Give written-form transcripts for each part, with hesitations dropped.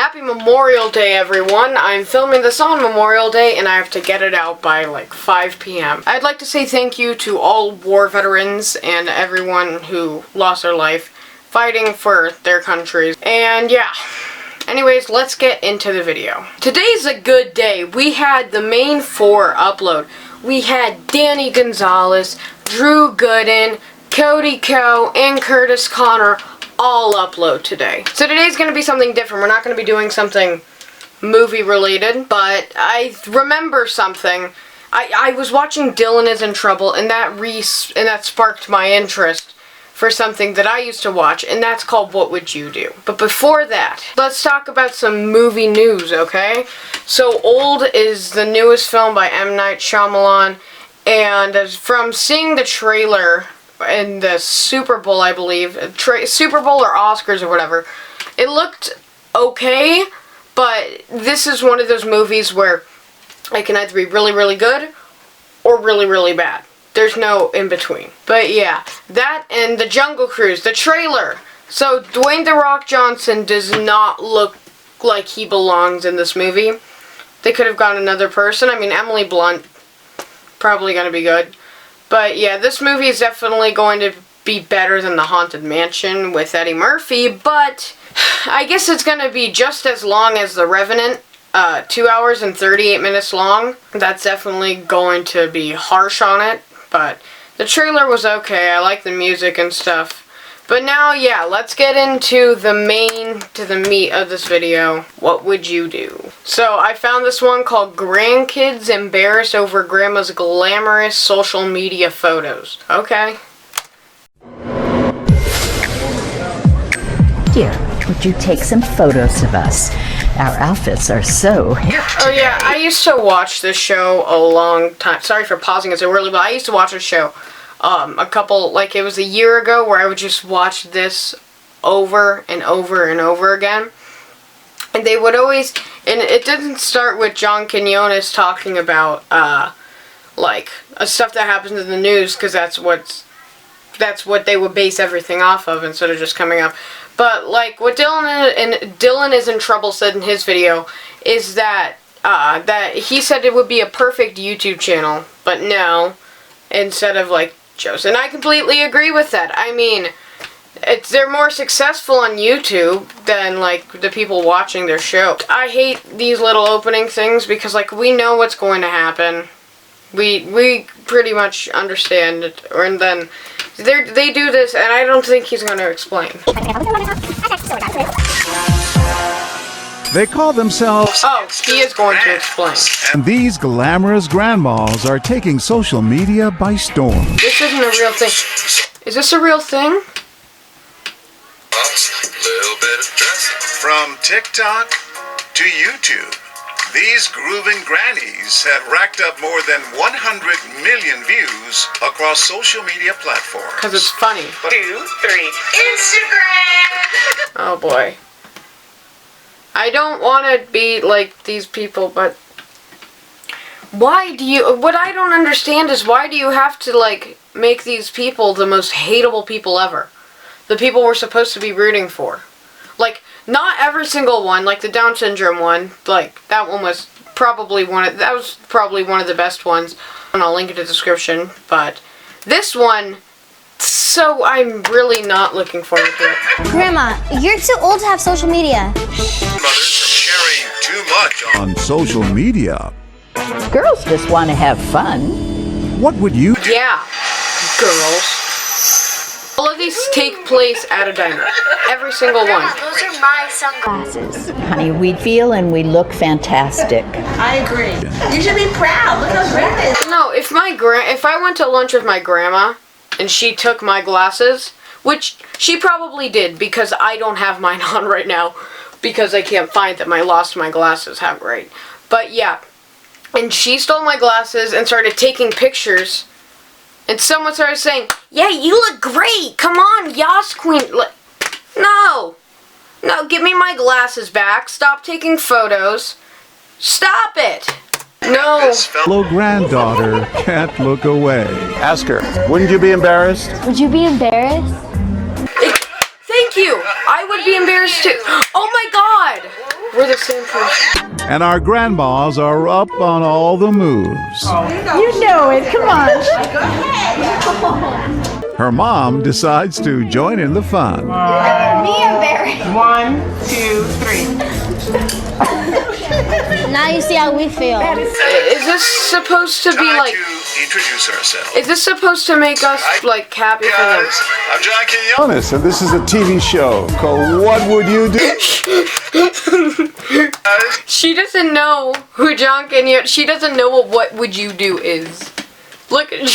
Happy Memorial Day, everyone. I'm filming this on Memorial Day, and I have to get it out by like 5 p.m. I'd like to say thank you to all war veterans and everyone who lost their life fighting for their countries. And yeah, anyways, let's get into the video. Today's a good day. We had the main four upload. We had Danny Gonzalez, Drew Gooden, Cody Ko, and Curtis Connor all upload today. So today's going to be something different. We're not going to be doing something movie related, but I remember something. I was watching Dylan Is in Trouble, and that sparked my interest for something that I used to watch, and that's called What Would You Do? But before that, let's talk about some movie news, okay? So Old is the newest film by M. Night Shyamalan, and from seeing the trailer in the Super Bowl, I believe, Super Bowl or Oscars or whatever, it looked okay, but this is one of those movies where it can either be really, really good or really, really bad. There's no in between. But yeah, that and the Jungle Cruise, the trailer. So Dwayne "The Rock" Johnson does not look like he belongs in this movie. They could have gone another person. I mean, Emily Blunt, probably going to be good. But yeah, this movie is definitely going to be better than The Haunted Mansion with Eddie Murphy, but I guess it's going to be just as long as The Revenant, 2 hours and 38 minutes long. That's definitely going to be harsh on it, but the trailer was okay. I like the music and stuff. But now, yeah, let's get into the meat of this video. What would you do? So, I found this one called Grandkids Embarrassed Over Grandma's Glamorous Social Media Photos. Okay. Here, would you take some photos of us? Our outfits are so hip. Oh yeah, I used to watch this show a long time. Sorry for pausing it so early, but I used to watch this show it was a year ago, where I would just watch this over and over and over again. And they would always, and it didn't start with John Quinones talking about stuff that happens in the news, because that's what they would base everything off of instead of just coming up. But like what Dylan Is in Trouble said in his video is that he said it would be a perfect YouTube channel, but no, instead of like shows. And I completely agree with that. I mean, they're more successful on YouTube than like the people watching their show. I hate these little opening things because like we know what's going to happen. We pretty much understand it, and then they do this, and I don't think he's going to explain. They call themselves... Oh, he is going to explain. And these glamorous grandmas are taking social media by storm. This isn't a real thing. Is this a real thing? From TikTok to YouTube, these grooving grannies have racked up more than 100 million views across social media platforms. Because it's funny. 2, 3, Instagram! Oh boy. I don't want to be like these people, but what I don't understand is why do you have to like make these people the most hateable people ever? The people we're supposed to be rooting for. Like, not every single one, like the Down syndrome one, like that one was probably one of the best ones, and I'll link it in the description, but this one, so I'm really not looking forward to it. Grandma, you're too old to have social media. Mothers from sharing too much On social media, Girls just want to have fun. what would you... Yeah, girls. All of these take place at a diner. Every single one. Those are my sunglasses. Honey, we feel and we look fantastic. I agree. You should be proud. Look how great it is. No, if I went to lunch with my grandma and she took my glasses, which she probably did because I don't have mine on right now because I can't find them. I lost my glasses. How great. But yeah, and she stole my glasses and started taking pictures. And someone started saying, "Yeah, you look great. Come on, Yas Queen." No, give me my glasses back. Stop taking photos. Stop it. No. Fellow granddaughter can't look away. Ask her, wouldn't you be embarrassed? Would you be embarrassed? Thank you. I would be embarrassed too. Oh my God. We're the same person. And our grandmas are up on all the moves. You know it. Come on. Her mom decides to join in the fun. Me and Barry. 1, 2, 3. Now you see how we feel. Is this supposed to be Time like? to introduce ourselves. Is this supposed to make us like happy for them? Guys, I'm John King. Honest, and this is a TV show called What Would You Do? She doesn't know who John Kenyon. She doesn't know what would you do is. Look at. I'm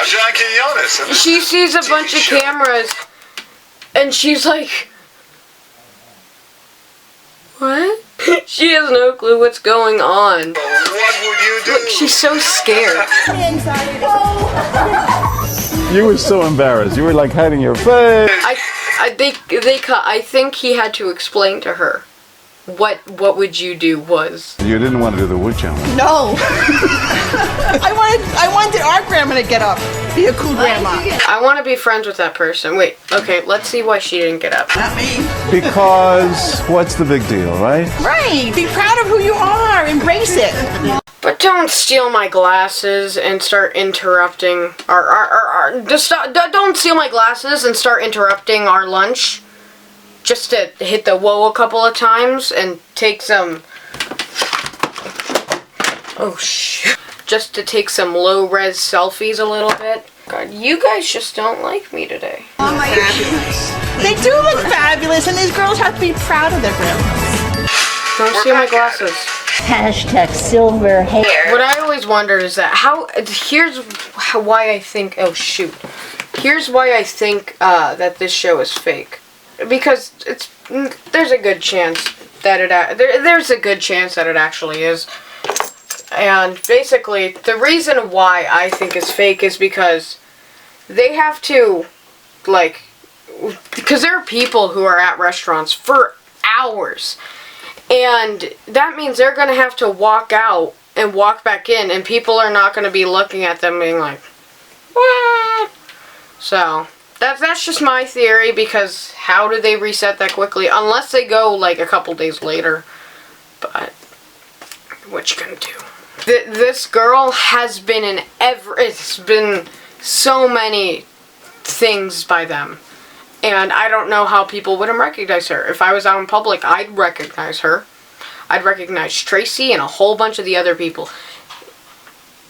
John Quinones, and this She is sees a TV bunch of show. cameras, and she's like, "What?" She has no clue what's going on. What would you do? Look, she's so scared. You were so embarrassed. You were like hiding your face. I think he had to explain to her what would you do was. You didn't want to do the wood challenge. No. I wanted our grandma to get up. Be a cool grandma. I want to be friends with that person. Wait, okay, let's see why she didn't get up. Not me. Because what's the big deal, right? Right. Be proud of who you are. Embrace it. But don't steal my glasses and start interrupting don't steal my glasses and start interrupting our lunch. Just to hit the whoa a couple of times and take some. Oh shit. Just to take some low-res selfies a little bit. God, you guys just don't like me today. They do look fabulous, and these girls have to be proud of their grandmas. Don't steal my glasses. Hashtag silver hair. What I always wondered is that why I think. Oh shoot. Here's why I think that this show is fake. Because there's a good chance that there's a good chance that it actually is. And basically, the reason why I think it's fake is because they have to, like, because there are people who are at restaurants for hours. And that means they're going to have to walk out and walk back in, and people are not going to be looking at them being like, what? So, that's just my theory, because how do they reset that quickly? Unless they go, like, a couple days later. But, what you gonna do? This girl has been in it's been so many things by them. And I don't know how people wouldn't recognize her. If I was out in public, I'd recognize her. I'd recognize Tracy and a whole bunch of the other people.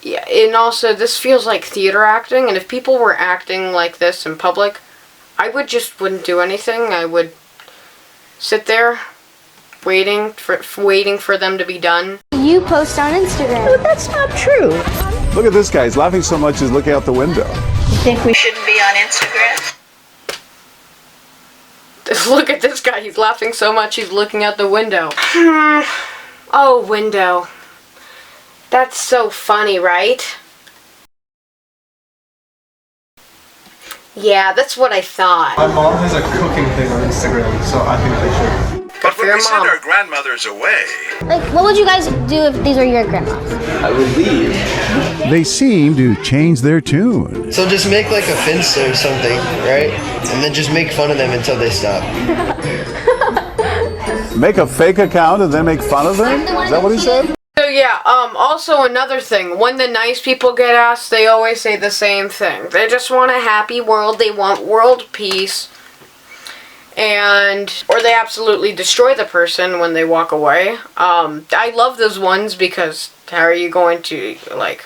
Yeah, and also, this feels like theater acting, and if people were acting like this in public, I wouldn't do anything. I would sit there, waiting for them to be done. You post on Instagram. No, that's not true. Look at this guy. He's laughing so much he's looking out the window. You think we Shouldn't be on Instagram. Look at this guy, he's laughing so much he's looking out the window. Oh, window. That's so funny, right? Yeah, that's what I thought. My mom has a cooking thing on Instagram, so I think they should. But for when your we send mom. our grandmothers away, Like, what would you guys do if these were your grandmas? I would leave. They seem to change their tune. So just make like a fence or something, right? And then just make fun of them until they stop. Make a fake account and then make fun of them? Is that what he said? So yeah, also another thing, when the nice people get asked, they always say the same thing. They just want a happy world, they want world peace, or they absolutely destroy the person when they walk away. I love those ones because how are you going to, like,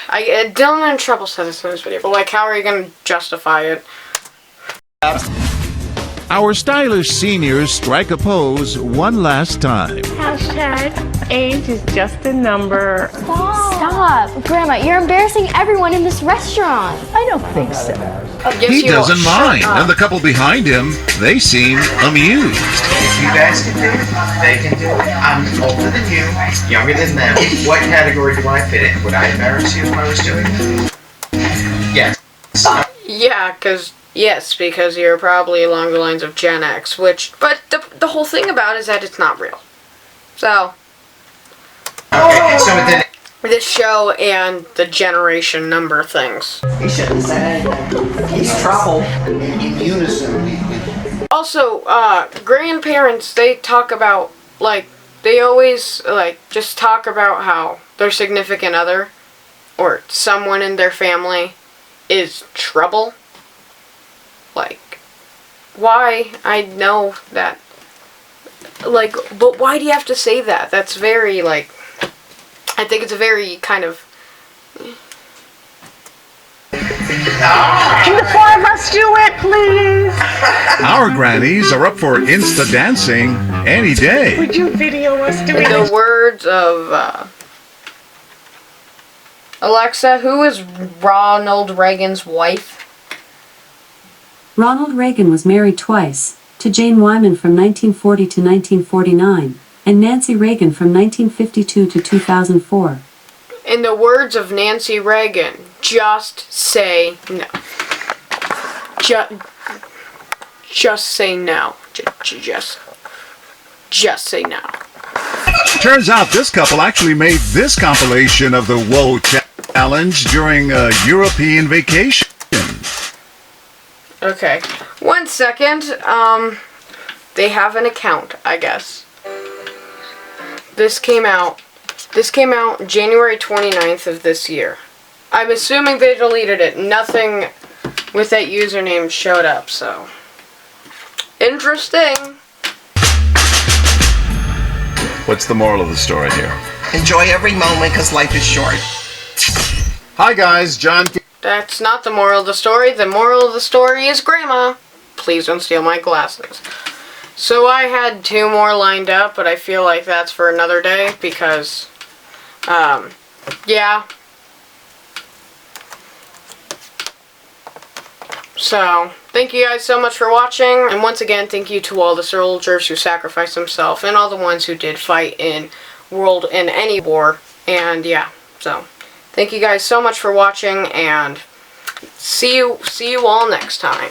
Dylan in Trouble said this in his video, but like, how are you going to justify it? Our stylish seniors strike a pose one last time. Hashtag age is just a number. Stop. Grandma, you're embarrassing everyone in this restaurant. I don't think so. Yes, He you will. doesn't Shut mind, up. and the couple behind him, they seem amused. If you guys can do it, they can do it. I'm older than you, younger than them. What category do I fit in? Would I embarrass you if I was doing it? Yes. Yeah, because you're probably along the lines of Gen X, but the whole thing about it is that it's not real. So, Okay, so then this show and the generation number things. He shouldn't say anything. He's trouble. in unison, Also, grandparents, they talk about, like, they always, like, just talk about how their significant other or someone in their family is trouble. Like, why? I know that. Like, but why do you have to say that? That's very, like, I think it's a very kind of... Can the four of us do it, please? Our grannies are up for Insta dancing any day. Would you video us doing In the words of, Alexa, who is Ronald Reagan's wife? Ronald Reagan was married twice, to Jane Wyman from 1940 to 1949, and Nancy Reagan from 1952 to 2004. In the words of Nancy Reagan, just say no. Just say no. Just say no. Turns out this couple actually made this compilation of the Whoa Challenge during a European vacation. Okay. 1 second. They have an account, I guess. This came out January 29th of this year. I'm assuming they deleted it. Nothing with that username showed up, so. Interesting. What's the moral of the story here? Enjoy every moment because life is short. Hi guys, John. That's not the moral of the story. The moral of the story is Grandma. Please don't steal my glasses. So I had 2 more lined up, but I feel like that's for another day because, yeah. So, thank you guys so much for watching, and once again, thank you to all the soldiers who sacrificed themselves, and all the ones who did fight in any war, and yeah, so, thank you guys so much for watching, and see you all next time.